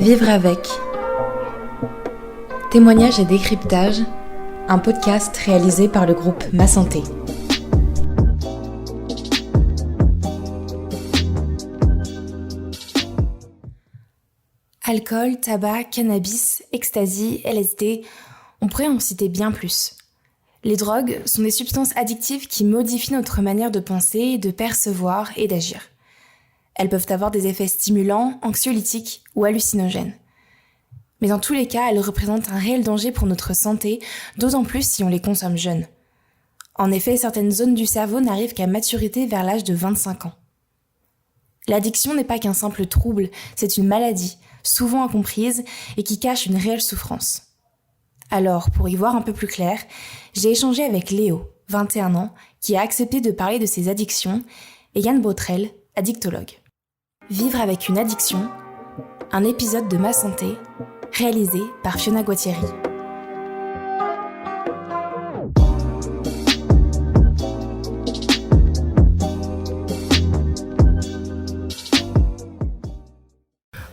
Vivre avec. Témoignages et décryptage, un podcast réalisé par le groupe Ma Santé. Alcool, tabac, cannabis, ecstasy, LSD, on pourrait en citer bien plus. Les drogues sont des substances addictives qui modifient notre manière de penser, de percevoir et d'agir. Elles peuvent avoir des effets stimulants, anxiolytiques ou hallucinogènes. Mais dans tous les cas, elles représentent un réel danger pour notre santé, d'autant plus si on les consomme jeunes. En effet, certaines zones du cerveau n'arrivent qu'à maturité vers l'âge de 25 ans. L'addiction n'est pas qu'un simple trouble, c'est une maladie, souvent incomprise et qui cache une réelle souffrance. Alors, pour y voir un peu plus clair, j'ai échangé avec Léo, 21 ans, qui a accepté de parler de ses addictions, et Yann Botrel, addictologue. Vivre avec une addiction, un épisode de Ma Santé, réalisé par Fiona Guattieri.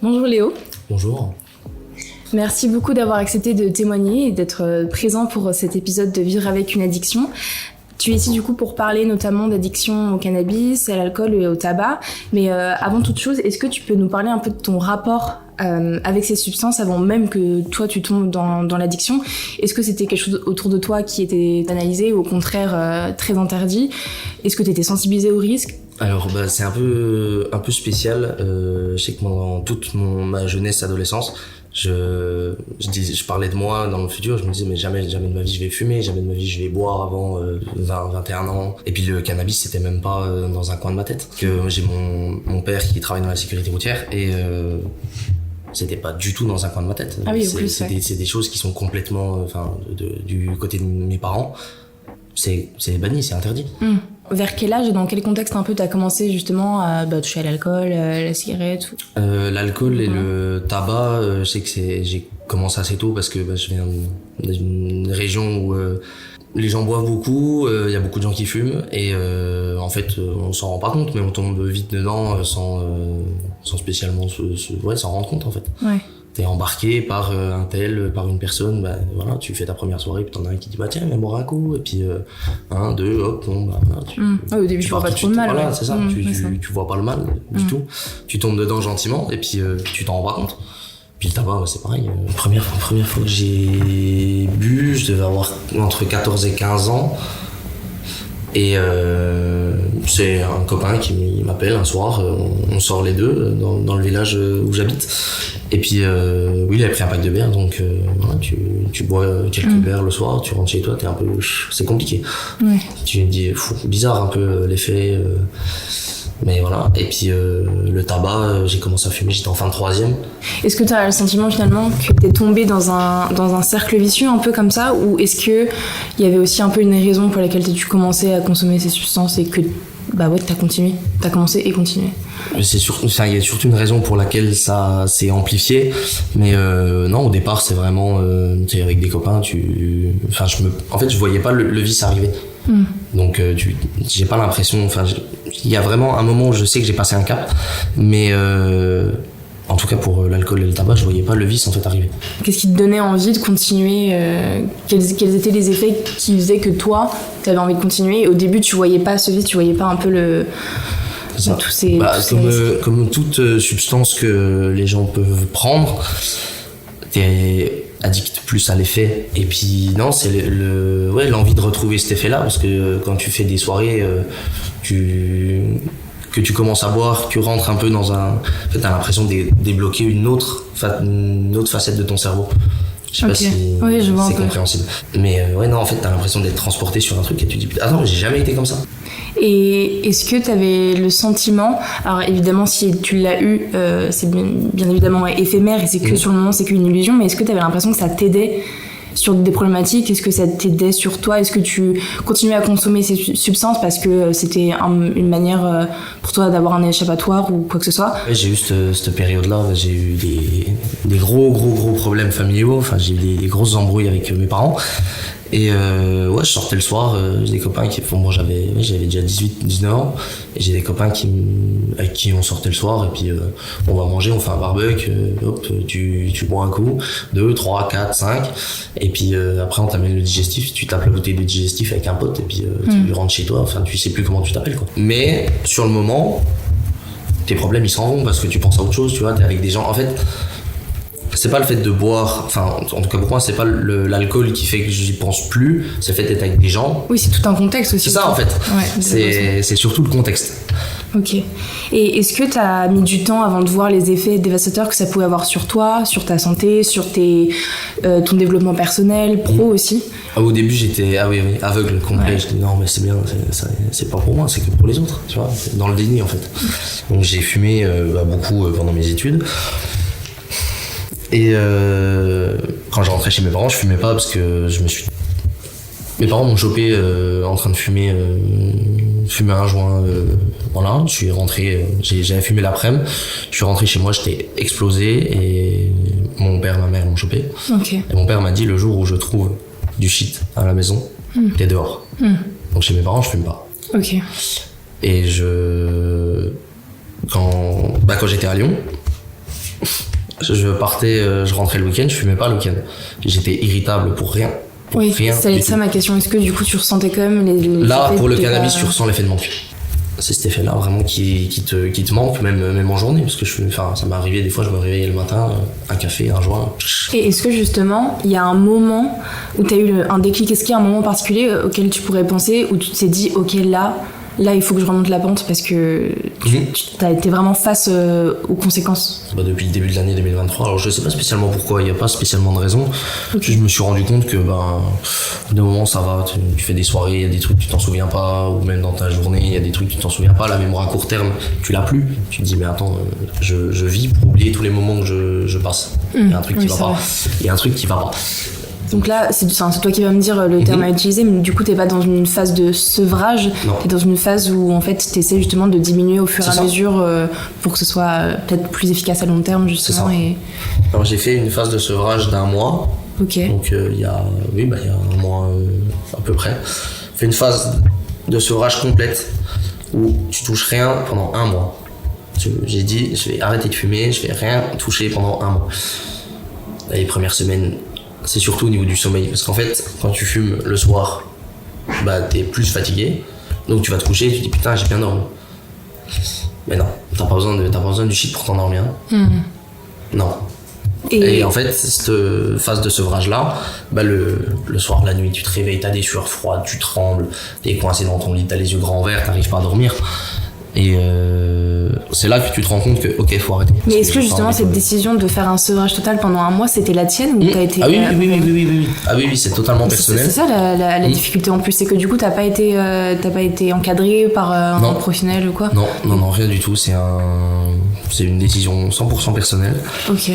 Bonjour Léo. Bonjour. Merci beaucoup d'avoir accepté de témoigner et d'être présent pour cet épisode de Vivre avec une addiction. Tu es ici du coup pour parler notamment d'addiction au cannabis, à l'alcool et au tabac. Mais avant toute chose, est-ce que tu peux nous parler un peu de ton rapport avec ces substances avant même que toi tu tombes dans l'addiction? Est-ce que c'était quelque chose autour de toi qui était analysé ou au contraire très interdit? Est-ce que tu étais sensibilisé au risque? Alors c'est un peu spécial. Je sais que pendant toute ma jeunesse, adolescence, je parlais de moi dans le futur, je me disais mais jamais de ma vie je vais fumer, jamais de ma vie je vais boire avant 21 ans. Et puis le cannabis c'était même pas dans un coin de ma tête. Que j'ai mon père qui travaille dans la sécurité routière et c'était pas du tout dans un coin de ma tête. Ah oui, c'est des choses qui sont complètement du côté de mes parents. C'est banni, c'est interdit. Vers quel âge et dans quel contexte un peu t'as commencé justement à toucher à l'alcool, la cigarette L'alcool et le tabac, je sais que j'ai commencé assez tôt parce que je viens d'une région où les gens boivent beaucoup, il y a beaucoup de gens qui fument et en fait on s'en rend pas compte mais on tombe vite dedans sans spécialement s'en rendre compte en fait. Ouais. T'es embarqué par un tel, par une personne, voilà, tu fais ta première soirée, puis t'en as un qui dit tiens, viens boire un coup, et puis un, deux, hop, bon, voilà. Au début, tu vois pas trop le mal. Voilà, ouais. c'est ça, tu vois pas le mal du tout. Tu tombes dedans gentiment, et puis tu t'en rends pas compte. Puis le tabac, c'est pareil. Première fois que j'ai bu, je devais avoir entre 14 et 15 ans. Et c'est un copain qui m'appelle un soir, on sort les deux dans le village où j'habite. Et puis oui, il avait pris un pack de bière, donc voilà, tu bois quelques bières le soir, tu rentres chez toi, t'es un peu, c'est compliqué. Ouais. Tu te dis, bizarre un peu l'effet, mais voilà. Et puis le tabac, j'ai commencé à fumer, j'étais en fin de troisième. Est-ce que tu as le sentiment finalement que t'es tombé dans un cercle vicieux un peu comme ça, ou est-ce que il y avait aussi un peu une raison pour laquelle tu commençais à consommer ces substances et que t'as commencé et continué? Il y a surtout une raison pour laquelle ça s'est amplifié, mais non, au départ c'est vraiment avec des copains, en fait je voyais pas le vice arriver. Donc j'ai pas l'impression, il y a vraiment un moment où je sais que j'ai passé un cap, mais en tout cas pour l'alcool et le tabac, je voyais pas le vice en fait arriver. Qu'est-ce qui te donnait envie de continuer? Quels étaient les effets qui faisaient que toi, t'avais envie de continuer? Au début, tu voyais pas ce vice, tu voyais pas un peu comme toute substance que les gens peuvent prendre, t'es addict plus à l'effet. Et puis non, c'est l'envie de retrouver cet effet-là, parce que quand tu fais des soirées, que tu commences à boire, tu rentres un peu dans en fait, t'as l'impression de débloquer une autre facette de ton cerveau. Je sais pas si c'est compréhensible. Mais non, en fait, t'as l'impression d'être transporté sur un truc et tu te dis, attends, mais j'ai jamais été comme ça. Et est-ce que t'avais le sentiment, alors évidemment si tu l'as eu, c'est bien évidemment éphémère et c'est que sur le moment c'est qu'une illusion, mais est-ce que t'avais l'impression que ça t'aidait sur des problématiques? Est-ce que ça t'aidait sur toi? Est-ce que tu continuais à consommer ces substances parce que c'était une manière pour toi d'avoir un échappatoire ou quoi que ce soit? Ouais, j'ai eu cette période-là, j'ai eu des gros problèmes familiaux, j'ai eu des grosses embrouilles avec mes parents. Et je sortais le soir, j'ai des copains qui... moi j'avais déjà 18-19 ans, et j'ai des copains qui avec qui on sortait le soir, et puis on va manger, on fait un barbecue, hop, tu bois un coup, 2, 3, 4, 5, et puis après on t'amène le digestif, tu tapes la bouteille de digestif avec un pote, et puis tu rentres chez toi, enfin tu sais plus comment tu t'appelles, quoi. Mais sur le moment, tes problèmes ils s'en vont parce que tu penses à autre chose, tu vois, t'es avec des gens, en fait. C'est pas le fait de boire, enfin en tout cas pour moi c'est pas l'alcool qui fait que j'y pense plus, c'est le fait d'être avec des gens. Oui, c'est tout un contexte aussi. C'est ça en fait, c'est surtout le contexte. Ok. Et est-ce que t'as mis du temps avant de voir les effets dévastateurs que ça pouvait avoir sur toi, sur ta santé, sur ton développement personnel, pro aussi? Au début j'étais aveugle complet, je dis non mais c'est bien, c'est pas pour moi, c'est que pour les autres, tu vois, c'est dans le déni en fait. Donc j'ai fumé beaucoup pendant mes études. Et quand je rentrais chez mes parents, je fumais pas parce que mes parents m'ont chopé en train de fumer un joint. Voilà, je suis rentré, j'avais fumé l'après-midi, je suis rentré chez moi, j'étais explosé et mon père et ma mère m'ont chopé. Okay. Et mon père m'a dit le jour où je trouve du shit à la maison, t'es dehors. Donc chez mes parents, je fume pas. Ok. Et quand j'étais à Lyon, je rentrais le week-end, je fumais pas le week-end. J'étais irritable pour rien. Rien. C'est ça ma question. Est-ce que du coup tu ressentais quand même les là, pour le cannabis, tu ressens l'effet de manque. C'est cet effet-là vraiment qui te manque, même en journée, parce que ça m'est arrivé des fois, je me réveillais le matin, un café, un joint. Et est-ce que justement, il y a un moment où tu as eu un déclic? Est-ce qu'il y a un moment particulier auquel tu pourrais penser, où tu t'es dit, ok, là il faut que je remonte la pente parce que tu as été vraiment face aux conséquences? Depuis le début de l'année 2023, alors je sais pas spécialement pourquoi, il n'y a pas spécialement de raison. Okay. Je me suis rendu compte que d'un moment ça va, tu fais des soirées, il y a des trucs tu t'en souviens pas, ou même dans ta journée il y a des trucs tu t'en souviens pas, la mémoire à court terme tu l'as plus, tu te dis mais attends, je vis pour oublier tous les moments que je passe. Il y a un truc qui va pas, il y a un truc qui va pas. Donc là, c'est toi qui vas me dire le terme à utiliser, mais du coup, t'es pas dans une phase de sevrage, t'es dans une phase où en fait, t'essaies justement de diminuer au fur et à mesure pour que ce soit peut-être plus efficace à long terme, justement. Alors j'ai fait une phase de sevrage d'1 mois. Ok. Donc il y a un mois à peu près. J'ai fait une phase de sevrage complète où tu touches rien pendant 1 mois. J'ai dit, je vais arrêter de fumer, je vais rien toucher pendant 1 mois. Les premières semaines, c'est surtout au niveau du sommeil, parce qu'en fait, quand tu fumes le soir, t'es plus fatigué, donc tu vas te coucher et tu te dis putain, j'ai bien dormi. Mais non, t'as pas besoin du shit pour t'endormir. Non. Et en fait, cette phase de sevrage-là, le soir, la nuit, tu te réveilles, t'as des sueurs froides, tu trembles, t'es coincé dans ton lit, t'as les yeux grands ouverts, t'arrives pas à dormir. Et c'est là que tu te rends compte que ok, faut arrêter. Mais est-ce que justement cette décision de faire un sevrage total pendant 1 mois, c'était la tienne ou t'as été... Ah oui. Ah oui, c'est totalement personnel. C'est ça la difficulté en plus, c'est que du coup t'as pas été encadré par un professionnel ou quoi? Non, rien du tout. C'est une décision 100% personnelle. Ok.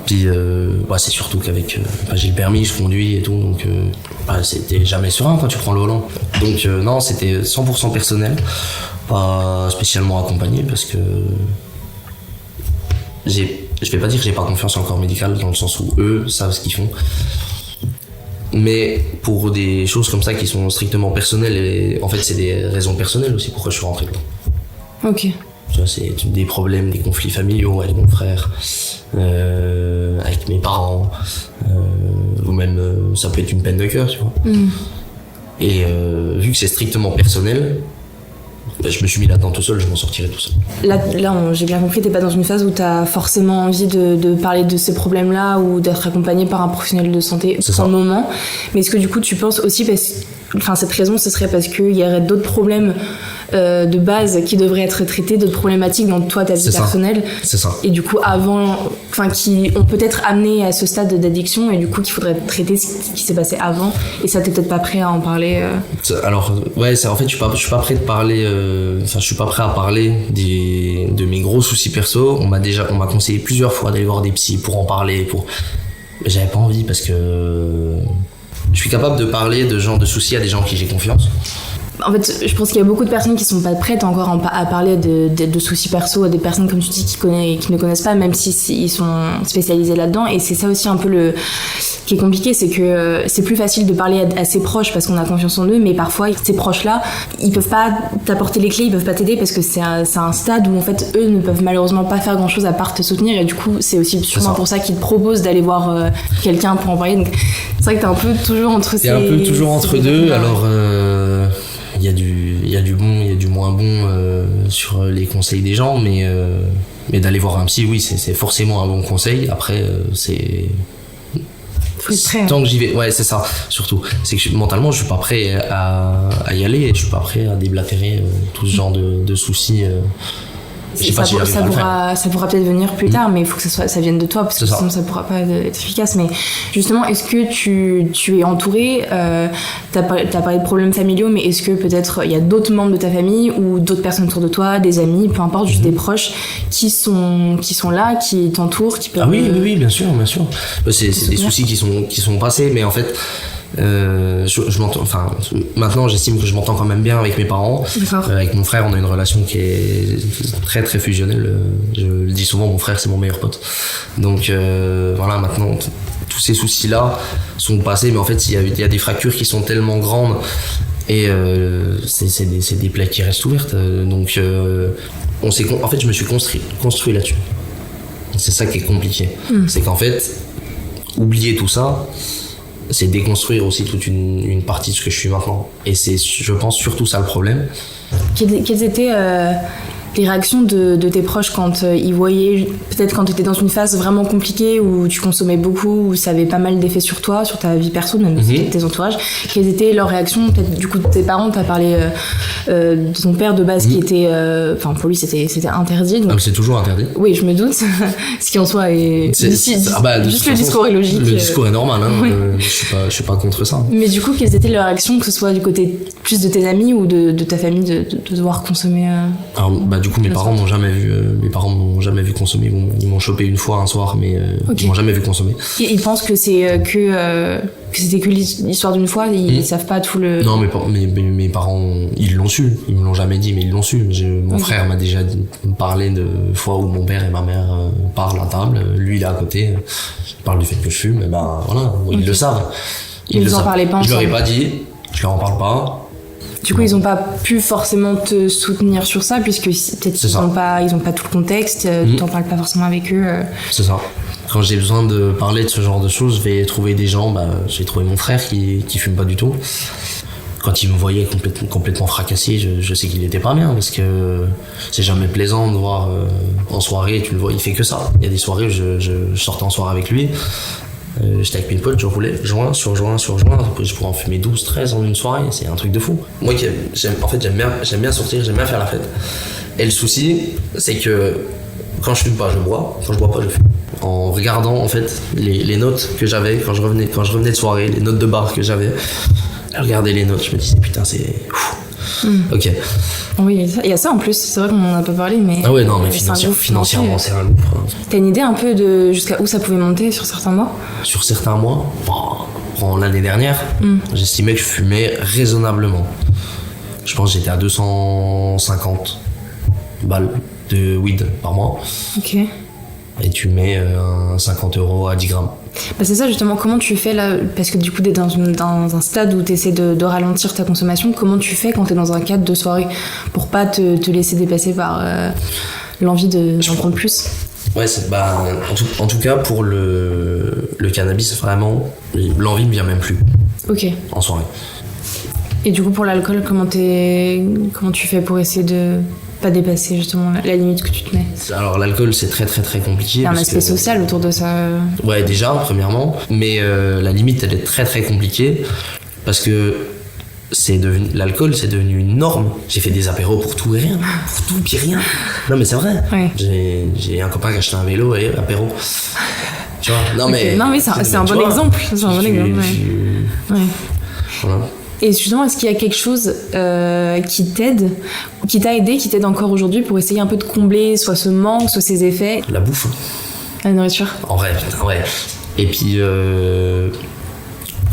Puis c'est surtout qu'avec j'ai le permis, je conduis et tout, donc c'était jamais serein quand tu prends le volant. Donc non, c'était 100% personnel, pas spécialement accompagné, parce que je vais pas dire que j'ai pas confiance en le corps médical, dans le sens où eux savent ce qu'ils font. Mais pour des choses comme ça qui sont strictement personnelles, et en fait c'est des raisons personnelles aussi pourquoi je suis rentré dedans. Ok. Tu vois, c'est des problèmes, des conflits familiaux avec mon frère, avec mes parents, ou même ça peut être une peine de cœur, tu vois. Et vu que c'est strictement personnel, je me suis mis là-dedans tout seul, je m'en sortirai tout seul. Là j'ai bien compris, t'es pas dans une phase où t'as forcément envie de parler de ces problèmes-là ou d'être accompagné par un professionnel de santé pour le moment. Mais est-ce que du coup tu penses aussi, cette raison ce serait parce qu'il y aurait d'autres problèmes de base qui devraient être traités, d'autres problématiques dans ta vie personnelle? C'est ça. Et du coup qui ont peut-être amené à ce stade d'addiction, et du coup qu'il faudrait traiter ce qui s'est passé avant, et ça t'es peut-être pas prêt à en parler Alors en fait je suis pas prêt de parler, je suis pas prêt à parler de mes gros soucis perso. On m'a conseillé plusieurs fois d'aller voir des psys pour en parler, mais j'avais pas envie, parce que je suis capable de parler de genre de soucis à des gens en qui j'ai confiance. En fait, je pense qu'il y a beaucoup de personnes qui sont pas prêtes encore à parler de soucis perso à des personnes, comme tu dis, qui ne connaissent pas, même si ils sont spécialisés là-dedans. Et c'est ça aussi un peu qui est compliqué, c'est que c'est plus facile de parler à ses proches parce qu'on a confiance en eux, mais parfois, ces proches-là, ils peuvent pas t'apporter les clés, ils peuvent pas t'aider parce que c'est un stade où, en fait, eux ne peuvent malheureusement pas faire grand-chose à part te soutenir. Et du coup, c'est aussi sûrement pour ça qu'ils te proposent d'aller voir quelqu'un pour en parler. Donc, c'est vrai que t'es un peu toujours entre ces... T'es un peu toujours entre deux, alors... Il y a du bon, il y a du moins bon sur les conseils des gens, mais d'aller voir un psy, oui, c'est forcément un bon conseil. Après, c'est... Faut être prêt, tant que j'y vais, ouais, c'est ça, surtout. C'est que mentalement, je suis pas prêt à y aller, et je suis pas prêt à déblatérer tout ce genre de soucis. Je sais pas si ça pourra peut-être venir plus tard, mais il faut que ça vienne de toi, parce que sinon ça pourra pas être efficace. Mais justement, est-ce que tu es entouré, t'as parlé de problèmes familiaux, mais est-ce que peut-être il y a d'autres membres de ta famille ou d'autres personnes autour de toi, des amis, peu importe, juste des proches qui sont là, qui t'entourent, qui peuvent... Ah oui, bien sûr. C'est des soucis qui sont passés, mais en fait... je m'entends, enfin, maintenant j'estime que je m'entends quand même bien avec mes parents. Avec mon frère, on a une relation qui est très très fusionnelle. Je le dis souvent, mon frère c'est mon meilleur pote. Donc voilà, maintenant tous ces soucis-là sont passés, mais en fait il y a des fractures qui sont tellement grandes et c'est des plaies qui restent ouvertes. Donc en fait je me suis construit là-dessus. C'est ça qui est compliqué. C'est qu'en fait, oublier tout ça, c'est déconstruire aussi toute une partie de ce que je suis maintenant. Et c'est, je pense, surtout ça le problème. Quelles étaient les réactions de tes proches quand ils voyaient, peut-être quand tu étais dans une phase vraiment compliquée où tu consommais beaucoup, où ça avait pas mal d'effets sur toi, sur ta vie perso, même peut-être tes entourages? Quelles étaient leurs réactions? Peut-être du coup de tes parents, t'as parlé de ton père de base qui était... Enfin, pour lui, c'était interdit. Donc... Ah, c'est toujours interdit. Oui, je me doute. Ce qui en soi est... juste le discours est logique. Le discours est normal, hein. Oui. Je suis pas contre ça. Mais du coup, quelles étaient leurs réactions, que ce soit du côté plus de tes amis ou de ta famille, de devoir consommer Alors, du coup, mes parents m'ont jamais vu consommer. Ils m'ont chopé une fois un soir, mais ils m'ont jamais vu consommer. Et ils pensent que c'est que c'était que l'histoire d'une fois, ils savent pas tout le... Non, mes parents, ils l'ont su. Ils me l'ont jamais dit, mais ils l'ont su. Mon frère m'a déjà parlé de fois où mon père et ma mère parlent à table. Lui, il est à côté. Il parle du fait que je fume. Et ben voilà, ils le savent. Ils en parlaient pas ensemble. Je leur ai pas dit. Je leur en parle pas. Du coup, ils ont pas pu forcément te soutenir sur ça, puisque peut-être ils ont pas tout le contexte, t'en parles pas forcément avec eux. C'est ça. Quand j'ai besoin de parler de ce genre de choses, je vais trouver des gens. J'ai trouvé mon frère qui fume pas du tout. Quand il me voyait complètement fracassé, je sais qu'il était pas bien, parce que c'est jamais plaisant de voir en soirée, tu le vois, il fait que ça. Il y a des soirées où je sortais en soirée avec lui. J'étais avec mes potes, je roulais joint sur joint, je pourrais en fumer 12, 13 en une soirée, c'est un truc de fou. Moi, j'aime bien sortir, j'aime bien faire la fête. Et le souci, c'est que quand je fume pas, je bois, quand je bois pas, je fume. En regardant en fait les notes que j'avais quand je revenais de soirée, les notes de bar que j'avais, je regardais les notes, je me disais putain, c'est ok. Oui, il y a ça en plus, c'est vrai qu'on en a pas parlé, mais... Ah ouais, non, mais financièrement, c'est un gouffre. T'as une idée un peu de jusqu'à où ça pouvait monter sur certains mois? Sur certains mois, l'année dernière, j'estimais que je fumais raisonnablement. Je pense que j'étais à 250 balles de weed par mois. Ok. Et tu mets 50 € à 10 grammes. C'est ça justement, comment tu fais là, parce que du coup t'es dans un stade où t'essaies de ralentir ta consommation, comment tu fais quand t'es dans un cadre de soirée pour pas te laisser dépasser par l'envie d'en prendre plus? Ouais, en tout cas pour le cannabis, vraiment, l'envie ne vient même plus. Ok. En soirée. Et du coup pour l'alcool, comment tu fais pour essayer de pas dépasser justement la limite que tu te mets? Alors l'alcool, c'est très très très compliqué. Il y a un aspect social autour de ça. Ouais, déjà premièrement, mais la limite elle est très très compliquée parce que l'alcool c'est devenu une norme. J'ai fait des apéros pour tout et rien, pour tout puis rien. Non mais c'est vrai. Ouais. J'ai un copain qui a acheté un vélo et apéro. Tu vois? Non mais c'est un bon exemple. C'est un bon exemple. Ouais. Voilà. Et justement, est-ce qu'il y a quelque chose qui t'aide, qui t'a aidé, qui t'aide encore aujourd'hui pour essayer un peu de combler soit ce manque, soit ces effets? La bouffe. La nourriture. En vrai, putain, ouais. Et puis,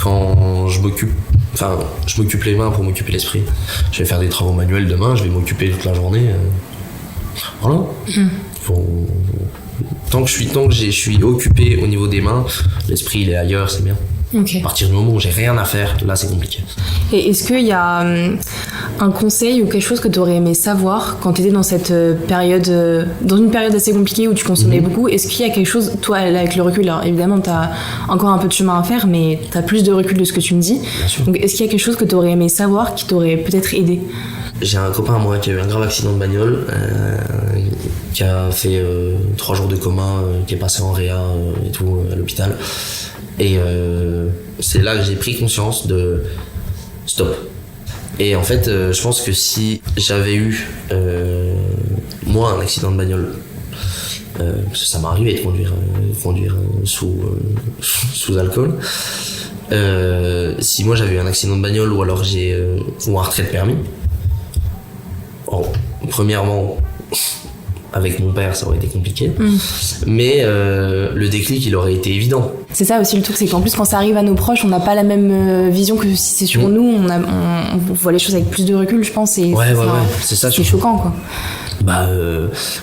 quand je m'occupe Enfin, je m'occupe les mains pour m'occuper l'esprit. Je vais faire des travaux manuels demain, je vais m'occuper toute la journée. Voilà. Tant que je suis occupé au niveau des mains, l'esprit il est ailleurs, c'est bien. Ok. À partir du moment où j'ai rien à faire, là c'est compliqué. Et est-ce qu'il y a un conseil ou quelque chose que tu aurais aimé savoir quand tu étais dans cette période, dans une période assez compliquée où tu consommais beaucoup? Est-ce qu'il y a quelque chose, toi avec le recul, alors évidemment tu as encore un peu de chemin à faire, mais tu as plus de recul de ce que tu me dis. Bien sûr. Donc est-ce qu'il y a quelque chose que tu aurais aimé savoir qui t'aurait peut-être aidé? J'ai un copain à moi qui a eu un grave accident de bagnole, qui a fait 3 jours de coma, qui est passé en réa et tout à l'hôpital. Et c'est là que j'ai pris conscience de stop. Et en fait, je pense que si j'avais eu moi un accident de bagnole, parce que ça m'est arrivé de conduire sous alcool. Si moi j'avais eu un accident de bagnole ou alors ou un retrait de permis, premièrement avec mon père ça aurait été compliqué, mais le déclic il aurait été évident. C'est ça aussi le truc, c'est qu'en plus quand ça arrive à nos proches, on n'a pas la même vision que si c'est sur nous, on voit les choses avec plus de recul, je pense, et c'est ça. C'est choquant quoi.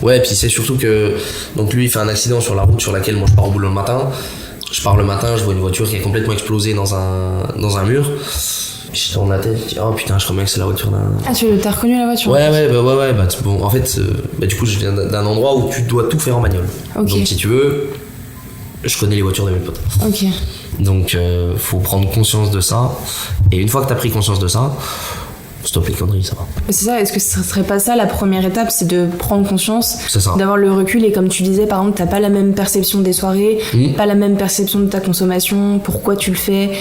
Ouais, puis c'est surtout que donc lui il fait un accident sur la route sur laquelle moi je pars au boulot le matin. Je pars le matin, je vois une voiture qui est complètement explosée dans un mur. Je tourne la tête, je dis oh putain, je crois que c'est la voiture d'un. Ah, tu t'as reconnu la voiture? Ouais, bon, en fait, du coup, je viens d'un endroit où tu dois tout faire en bagnole. Okay. Donc, si tu veux, je connais les voitures de mes potes. Ok. Donc, faut prendre conscience de ça. Et une fois que t'as pris conscience de ça, stop les conneries, ça va. C'est ça, est-ce que ce serait pas ça la première étape, c'est de prendre conscience, c'est ça. D'avoir le recul, et comme tu disais, par exemple, t'as pas la même perception des soirées, pas la même perception de ta consommation, pourquoi tu le fais,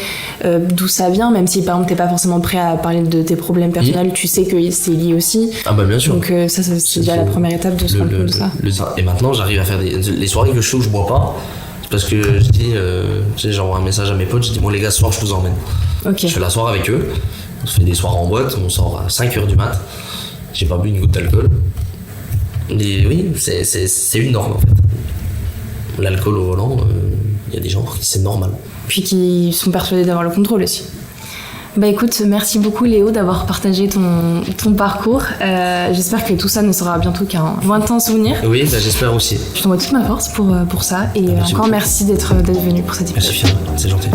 d'où ça vient, même si par exemple t'es pas forcément prêt à parler de tes problèmes personnels, tu sais que c'est lié aussi. Ah bah bien sûr. Donc ça c'est déjà la première étape de se rendre compte de ça. Et maintenant j'arrive à faire les soirées que je sais où je bois pas, c'est parce que je dis, j'envoie un message à mes potes, je dis bon les gars ce soir je vous emmène. Okay. Je fais la soirée avec eux. On se fait des soirées en boîte, on sort à 5h du mat. J'ai pas bu une goutte d'alcool. Mais oui, c'est une norme en fait. L'alcool au volant, il y a des gens pour qui c'est normal. Puis qui sont persuadés d'avoir le contrôle aussi. Bah écoute, merci beaucoup Léo d'avoir partagé ton parcours. J'espère que tout ça ne sera bientôt qu'un lointain souvenir. Oui, bah j'espère aussi. Je t'envoie toute ma force pour ça. Et merci encore beaucoup. Merci d'être venu pour cet épisode. Merci Fiona, c'est gentil.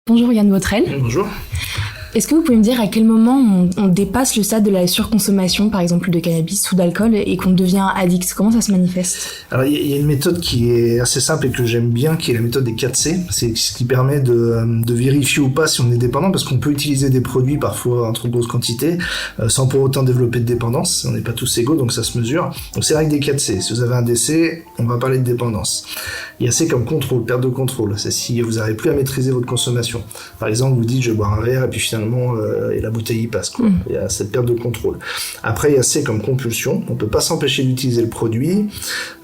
Bonjour Yann Botrel. Bonjour. Est-ce que vous pouvez me dire à quel moment on dépasse le stade de la surconsommation, par exemple de cannabis ou d'alcool, et qu'on devient addict? Comment ça se manifeste? Alors il y a une méthode qui est assez simple et que j'aime bien, qui est la méthode des 4C. C'est ce qui permet de vérifier ou pas si on est dépendant, parce qu'on peut utiliser des produits parfois en trop grosse quantité sans pour autant développer de dépendance. On n'est pas tous égaux, donc ça se mesure. Donc c'est la règle des 4C. Si vous avez un décès, on va parler de dépendance. Il y a C comme contrôle, perte de contrôle. C'est si vous n'arrivez plus à maîtriser votre consommation. Par exemple, vous dites je vais boire un verre et puis finalement et la bouteille y passe quoi. Il y a cette perte de contrôle. Après il y a C comme compulsion, on peut pas s'empêcher d'utiliser le produit.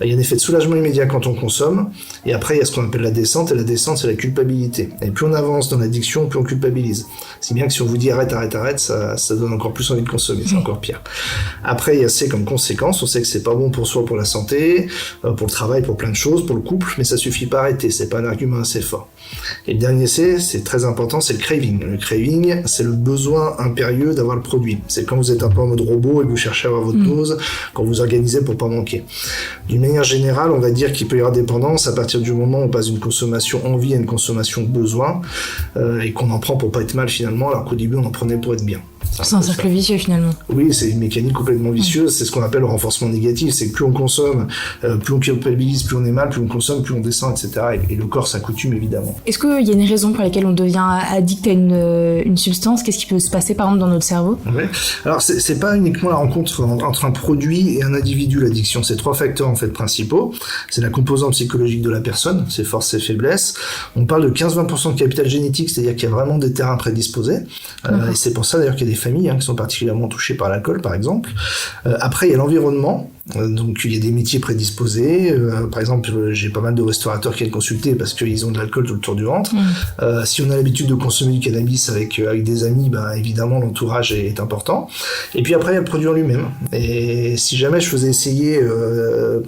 Il y a un effet de soulagement immédiat quand on consomme, et après il y a ce qu'on appelle la descente, et la descente c'est la culpabilité. Et plus on avance dans l'addiction, plus on culpabilise. Si bien que si on vous dit arrête, ça donne encore plus envie de consommer, c'est encore pire. Après il y a C comme conséquence, on sait que c'est pas bon pour soi, pour la santé, pour le travail, pour plein de choses, pour le couple, mais ça suffit pas à arrêter, c'est pas un argument assez fort. Et le dernier C, c'est très important, c'est le craving. Le craving, c'est le besoin impérieux d'avoir le produit. C'est quand vous êtes un peu en mode robot et que vous cherchez à avoir votre dose, quand vous organisez pour pas manquer. D'une manière générale, on va dire qu'il peut y avoir dépendance à partir du moment où on passe d'une consommation envie à une consommation besoin, et qu'on en prend pour pas être mal finalement, alors qu'au début on en prenait pour être bien. C'est un cercle vicieux finalement. Oui, c'est une mécanique complètement vicieuse, c'est ce qu'on appelle le renforcement négatif, c'est que plus on consomme, plus on culpabilise, plus on est mal, plus on consomme, plus on descend, etc. Et le corps s'accoutume évidemment. Est-ce qu'il y a une raison pour laquelle on devient addict à une substance? Qu'est-ce qui peut se passer par exemple dans notre cerveau? Oui. Alors c'est pas uniquement la rencontre entre un produit et un individu, l'addiction, c'est 3 facteurs en fait principaux. C'est la composante psychologique de la personne, ses forces, ses faiblesses. On parle de 15-20% de capital génétique, c'est-à-dire qu'il y a vraiment des terrains prédisposés. Et c'est pour ça d'ailleurs qu'il y a des familles qui sont particulièrement touchées par l'alcool par exemple. Après il y a l'environnement. Donc il y a des métiers prédisposés. Par exemple, j'ai pas mal de restaurateurs qui viennent consulter parce qu'ils ont de l'alcool tout le tour du ventre. Si on a l'habitude de consommer du cannabis avec des amis, évidemment l'entourage est important. Et puis après il y a le produit en lui-même. Et si jamais je faisais essayer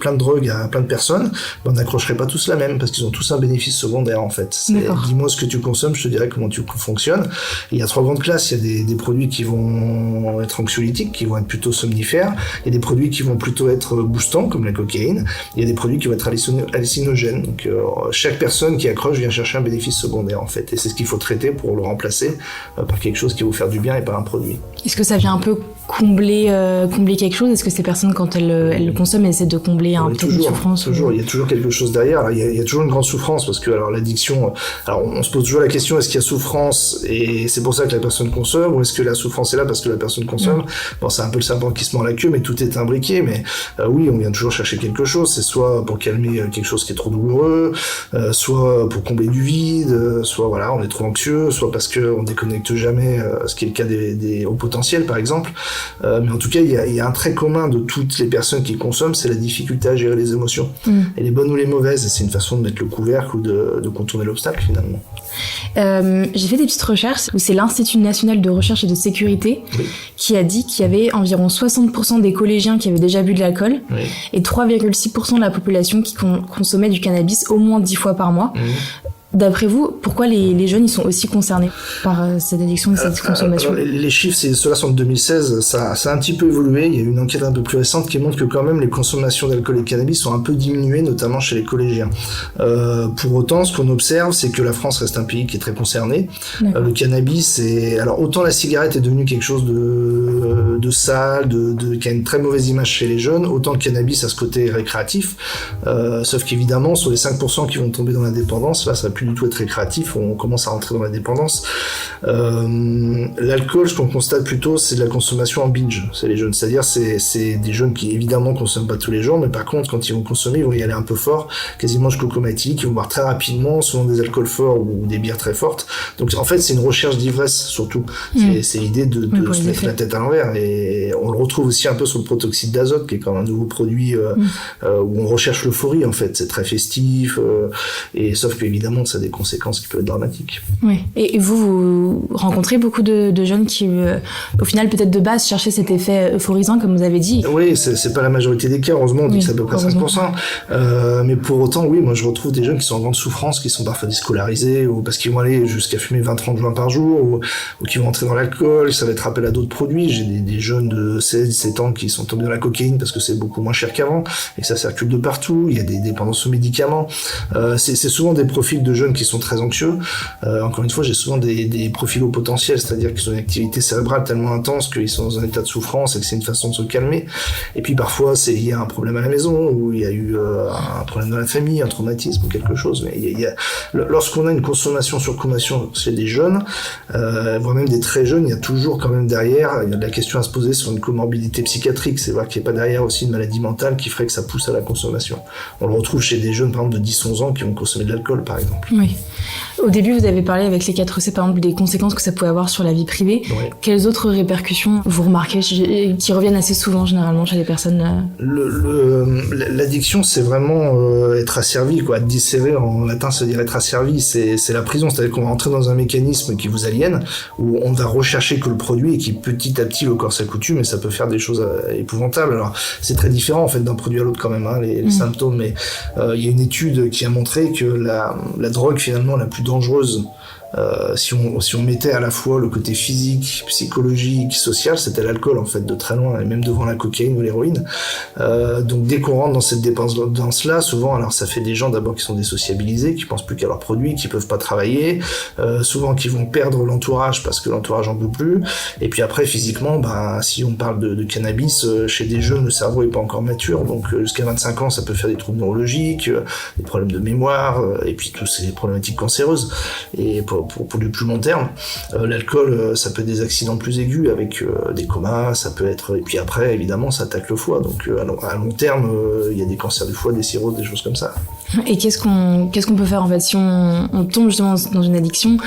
plein de drogues à plein de personnes, on n'accrocherait pas tous la même parce qu'ils ont tous un bénéfice secondaire en fait. Dis-moi ce que tu consommes, je te dirai comment tu fonctionnes. Il y a 3 grandes classes. Il y a des produits qui vont être anxiolytiques, qui vont être plutôt somnifères. Il y a des produits qui vont plutôt être boostants, comme la cocaïne. Il y a des produits qui vont être hallucinogènes. Donc chaque personne qui accroche vient chercher un bénéfice secondaire en fait. Et c'est ce qu'il faut traiter pour le remplacer par quelque chose qui va vous faire du bien et pas un produit. Est-ce que ça vient un peu combler quelque chose? Est-ce que ces personnes, quand elles le consomment, essaient de combler une souffrance? Toujours, il y a toujours quelque chose derrière. Alors, il y a toujours une grande souffrance parce que l'addiction, on se pose toujours la question, est-ce qu'il y a souffrance et c'est pour ça que la personne consomme, ou est-ce que la souffrance est là parce que la personne consomme? Bon, c'est un peu le serpent qui se mord la queue, mais tout est imbriqué. Mais oui, on vient toujours chercher quelque chose. C'est soit pour calmer quelque chose qui est trop douloureux, soit pour combler du vide, soit on est trop anxieux, soit parce que on déconnecte jamais, ce qui est le cas des hauts potentiels par exemple. Mais en tout cas, il y a un trait commun de toutes les personnes qui consomment, c'est la difficulté à gérer les émotions. Et les bonnes ou les mauvaises, et c'est une façon de mettre le couvercle ou de contourner l'obstacle finalement. J'ai fait des petites recherches où c'est l'Institut national de recherche et de sécurité qui a dit qu'il y avait environ 60% des collégiens qui avaient déjà bu de l'alcool et 3,6% de la population qui consommait du cannabis au moins 10 fois par mois. D'après vous, pourquoi les jeunes ils sont aussi concernés par cette addiction et cette consommation? Les chiffres, ceux-là sont de 2016, ça a un petit peu évolué. Il y a eu une enquête un peu plus récente qui montre que quand même les consommations d'alcool et de cannabis sont un peu diminuées, notamment chez les collégiens. Pour autant, ce qu'on observe, c'est que la France reste un pays qui est très concerné. Le cannabis, autant la cigarette est devenue quelque chose de sale, qui a une très mauvaise image chez les jeunes, autant le cannabis a ce côté récréatif. Sauf qu'évidemment, sur les 5% qui vont tomber dans la dépendance, là, ça va plus du tout être récréatif, on commence à rentrer dans la dépendance. L'alcool, ce qu'on constate plutôt, c'est de la consommation en binge. C'est les jeunes, c'est-à-dire c'est des jeunes qui évidemment consomment pas tous les jours, mais par contre, quand ils vont consommer, ils vont y aller un peu fort, quasiment jusqu'au coma éthylique, ils vont boire très rapidement, souvent des alcools forts ou des bières très fortes. Donc en fait, c'est une recherche d'ivresse surtout. C'est l'idée de se mettre la tête à l'envers. Et on le retrouve aussi un peu sur le protoxyde d'azote, qui est quand même un nouveau produit où on recherche l'euphorie en fait. C'est très festif, et sauf que évidemment ça a des conséquences qui peuvent être dramatiques. Oui. Et vous rencontrez beaucoup de jeunes qui, au final, peut-être de base, cherchaient cet effet euphorisant, comme vous avez dit. Oui, c'est pas la majorité des cas, heureusement, on dit que c'est à peu près 5%. Mais pour autant, oui, moi je retrouve des jeunes qui sont en grande souffrance, qui sont parfois déscolarisés, ou parce qu'ils vont aller jusqu'à fumer 20-30 joints par jour, ou qui vont entrer dans l'alcool, ça va être rappel à d'autres produits. J'ai des jeunes de 16-17 ans qui sont tombés dans la cocaïne parce que c'est beaucoup moins cher qu'avant, et ça circule de partout. Il y a des dépendances aux médicaments. C'est souvent des profils de jeunes qui sont très anxieux. Encore une fois, j'ai souvent des profils au potentiel, c'est-à-dire qu'ils ont une activité cérébrale tellement intense qu'ils sont dans un état de souffrance et que c'est une façon de se calmer. Et puis parfois, c'est lié à un problème à la maison, ou il y a eu un problème dans la famille, un traumatisme ou quelque chose. Mais lorsqu'on a une consommation sur consommation chez des jeunes, voire même des très jeunes, il y a toujours quand même derrière, il y a de la question à se poser sur une comorbidité psychiatrique, c'est vrai qu'il n'y a pas derrière aussi une maladie mentale qui ferait que ça pousse à la consommation. On le retrouve chez des jeunes, par exemple, de 10-11 ans qui vont consommer de l'alcool, par exemple. Oui. Au début, vous avez parlé avec les 4C, par exemple, des conséquences que ça pouvait avoir sur la vie privée. Oui. Quelles autres répercussions vous remarquez qui reviennent assez souvent, généralement, chez les personnes L'addiction, c'est vraiment être asservi, quoi. Dissérer, en latin, ça veut dire être asservi. C'est la prison, c'est-à-dire qu'on va entrer dans un mécanisme qui vous aliène, où on va rechercher que le produit et qui, petit à petit, le corps s'accoutume, et ça peut faire des choses épouvantables. Alors, c'est très différent, en fait, d'un produit à l'autre, quand même, hein, les symptômes, mais il y a une étude qui a montré que la drogue, finalement, la plus dangereuse, si on mettait à la fois le côté physique, psychologique, social, c'était l'alcool en fait de très loin, et même devant la cocaïne ou l'héroïne. Donc dès qu'on rentre dans cette dépendance-là, souvent, alors ça fait des gens d'abord qui sont désociabilisés, qui pensent plus qu'à leurs produits, qui peuvent pas travailler, souvent qui vont perdre l'entourage parce que l'entourage en peut plus. Et puis après physiquement, si on parle de cannabis, chez des jeunes le cerveau est pas encore mature, donc jusqu'à 25 ans ça peut faire des troubles neurologiques, des problèmes de mémoire, et puis toutes ces problématiques cancéreuses. Et pour du plus long terme, l'alcool, ça peut être des accidents plus aigus avec des comas, ça peut être, et puis après évidemment ça attaque le foie, donc à long terme il y a des cancers du foie, des cirrhoses, des choses comme ça. Et qu'est-ce qu'on peut faire en fait si on tombe justement dans une addiction?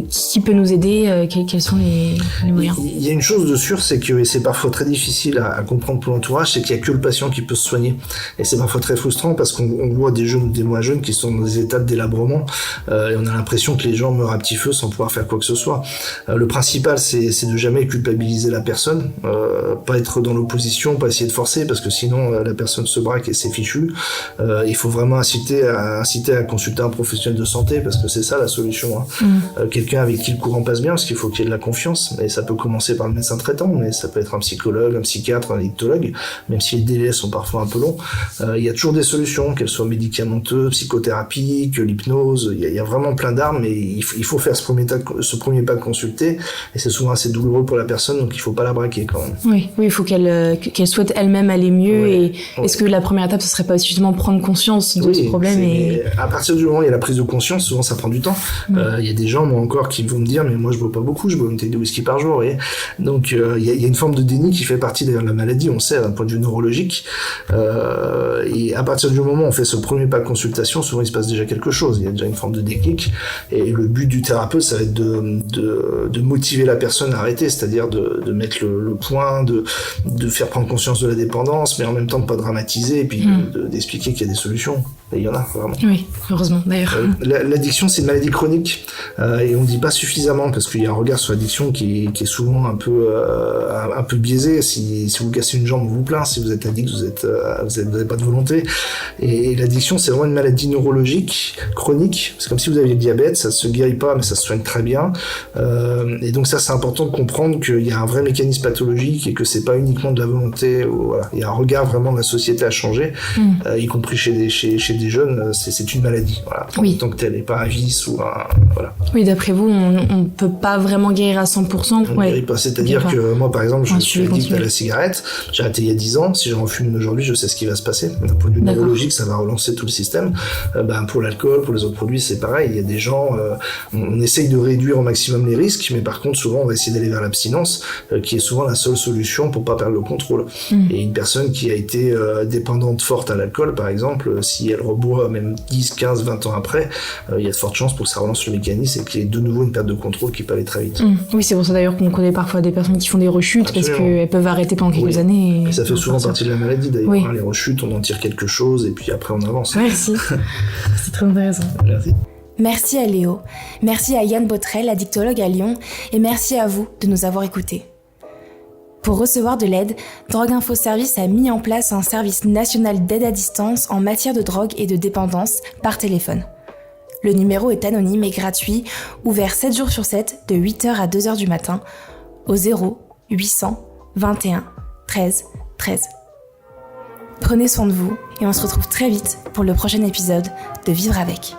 Qui peut nous aider? Quels sont les moyens? Il y a une chose de sûre, c'est que c'est parfois très difficile à comprendre pour l'entourage, c'est qu'il n'y a que le patient qui peut se soigner. Et c'est parfois très frustrant parce qu'on voit des jeunes ou des moins jeunes qui sont dans des états de délabrement et on a l'impression que les gens meurent à petit feu sans pouvoir faire quoi que ce soit. Le principal, c'est de jamais culpabiliser la personne, pas être dans l'opposition, pas essayer de forcer parce que sinon la personne se braque et c'est fichu. Il faut vraiment inciter à consulter un professionnel de santé parce que c'est ça la solution. Quelqu'un avec qui le courant passe bien, parce qu'il faut qu'il y ait de la confiance, et ça peut commencer par le médecin traitant, mais ça peut être un psychologue, un psychiatre, un addictologue, même si les délais sont parfois un peu longs. Il y a toujours des solutions, qu'elles soient médicamenteuses, psychothérapiques, l'hypnose, il y a vraiment plein d'armes, mais il faut faire ce premier pas de consulter, et c'est souvent assez douloureux pour la personne, donc il faut pas la braquer quand même. Oui, il faut qu'elle souhaite elle-même aller mieux, et est-ce que la première étape, ce serait pas justement prendre conscience de ce problème à partir du moment où il y a la prise de conscience, souvent ça prend du temps. Il y a des gens, moi encore, qui vont me dire, mais moi je bois pas beaucoup, je bois une bouteille de whisky par jour, et donc il y a une forme de déni qui fait partie d'ailleurs de la maladie, on sait, d'un point de vue neurologique, et à partir du moment où on fait ce premier pas de consultation, souvent il se passe déjà quelque chose, il y a déjà une forme de déclic, et le but du thérapeute, ça va être de motiver la personne à arrêter, c'est-à-dire de mettre le point, de faire prendre conscience de la dépendance, mais en même temps de pas dramatiser, et puis d'expliquer qu'il y a des solutions. Et il y en a vraiment. Oui, heureusement d'ailleurs. L'addiction, c'est une maladie chronique, et on dit pas suffisamment parce qu'il y a un regard sur l'addiction qui est souvent un peu biaisé. Si vous cassez une jambe, on vous plaint. Si vous êtes addict, vous avez pas de volonté. Et l'addiction, c'est vraiment une maladie neurologique chronique. C'est comme si vous aviez le diabète, ça se guérit pas, mais ça se soigne très bien. Et donc ça, c'est important de comprendre qu'il y a un vrai mécanisme pathologique et que c'est pas uniquement de la volonté. Voilà, il y a un regard vraiment de la société à changer, y compris chez des jeunes, c'est une maladie, voilà, en tant que telle, et pas un vice ou un... Voilà. Oui, d'après vous, on peut pas vraiment guérir à 100%. On ne guérit pas, c'est-à-dire que moi, par exemple, je suis addict à la cigarette, j'ai arrêté il y a 10 ans, si j'en refume une aujourd'hui, je sais ce qui va se passer. D'un point de vue neurologique, ça va relancer tout le système. Pour l'alcool, pour les autres produits, c'est pareil, il y a des gens, on essaye de réduire au maximum les risques, mais par contre, souvent, on va essayer d'aller vers l'abstinence, qui est souvent la seule solution pour pas perdre le contrôle. Et une personne qui a été dépendante forte à l'alcool, par exemple, si elle reboit même 10, 15, 20 ans après, il y a de fortes chances pour que ça relance le mécanisme et qu'il y ait de nouveau une perte de contrôle qui peut aller très vite. Oui, c'est pour ça d'ailleurs qu'on connaît parfois des personnes qui font des rechutes. Absolument. Parce qu'elles peuvent arrêter pendant quelques années. Et ça fait souvent partie de la maladie d'ailleurs. Oui. Les rechutes, on en tire quelque chose et puis après on avance. Merci. C'est très intéressant. Merci. Merci à Léo, merci à Yann Botrel, addictologue à Lyon, et merci à vous de nous avoir écoutés. Pour recevoir de l'aide, Drogue Info Service a mis en place un service national d'aide à distance en matière de drogue et de dépendance par téléphone. Le numéro est anonyme et gratuit, ouvert 7 jours sur 7 de 8h à 2h du matin au 0 800 21 13 13. Prenez soin de vous et on se retrouve très vite pour le prochain épisode de Vivre avec.